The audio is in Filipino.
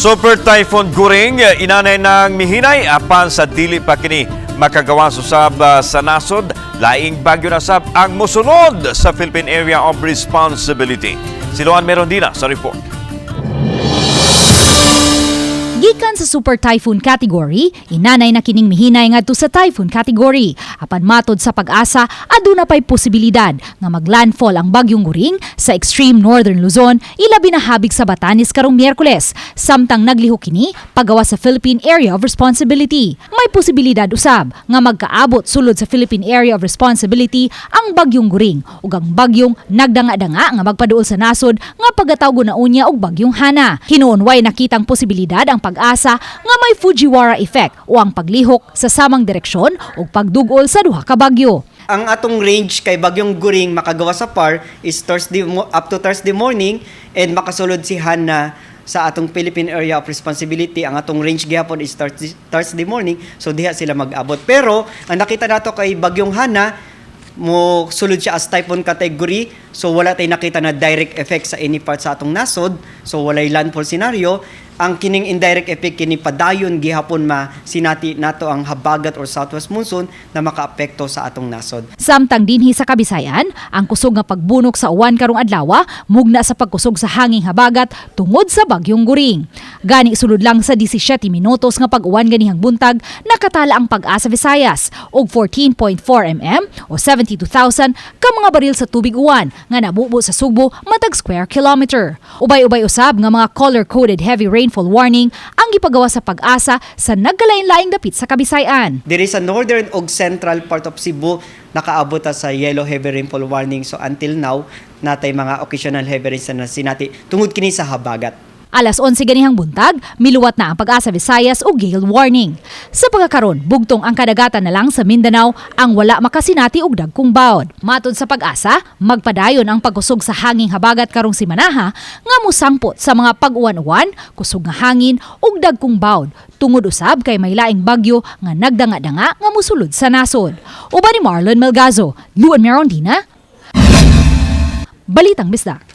Super Typhoon Guring, inanay ng mihinay apan sa dili pa kini makagawa susab sa nasod, laing bagyo na sab ang mosunod sa Philippine Area of Responsibility. Si Luan Merondina sa report. Gikan sa Super Typhoon category, inanay na kining mihinay ngadto sa Typhoon category. Apan matod sa pag-asa, aduna pay posibilidad nga maglandfall ang bagyong Guring sa extreme northern Luzon, ilabi na habig sa Batanes karong Miyerkules. Samtang naglihok kini pagawa sa Philippine Area of Responsibility. May posibilidad usab nga magkaabot sulod sa Philippine Area of Responsibility ang bagyong Guring ug ang bagyong nagdanga-danga nga magpaduol sa nasod nga pagatawgo na unya og bagyong Hana. Hinuon way nakitang posibilidad ang pag-asa nga may Fujiwara effect o ang paglihok sa samang direksyon o pagdugol sa duha ka bagyo. Ang atong range kay bagyong Guring makagawa sa PAR is up to Thursday morning and makasulod si Hana sa atong Philippine Area of Responsibility. Ang atong range gihapon is Thursday morning, so diha sila mag-abot. Pero ang nakita nato kay bagyong Hana, mo sulod siya as typhoon category, so wala tay nakita na direct effect sa any part sa atong nasod, so walay landfall scenario. Ang kining indirect effect kini padayon gihapon sinati nato ang habagat or southwest monsoon na makaapekto sa atong nasod. Samtang dinhi sa Kabisayan, ang kusog nga pagbunok sa uwan karong adlaw mugna sa pagkusog sa hanging habagat tungod sa bagyong Guring. Gani sulod lang sa 17 minutos nga pag-uwan ganihang buntag, nakatala ang Pag-asa Visayas og 14.4 mm o 72,000 ka mga baril sa tubig uwan nga nabubo sa Subo matag square kilometer. Ubay-ubay usab nga mga color-coded heavy rainfall warning ang gipagawa sa Pag-asa sa nagkalain-laing dapit sa Kabisayan. Diri sa northern ug central part of Cebu, nakaabot sa yellow heavy rainfall warning. So until now, natay mga occasional heavy rains na sinati tungod kini sa habagat. Alas 11 ganihang buntag, miluwat na ang Pag-asa Visayas o gale warning. Sa pagkakaron, bugtong ang kadagatan na lang sa Mindanao ang wala makasinati og dagkong bawod. Matod sa Pag-asa, magpadayon ang pagkusog sa hanging habagat karong simanaha nga musangpot sa mga pag-uwan-uwan, kusog nga hangin ug dagkong bawod. Tungod usab kay may laing bagyo nga nagdanga-danga nga musulod sa nasod. Uban ni Marlon Melgazo, Luan Merondina, Balitang Bisdak.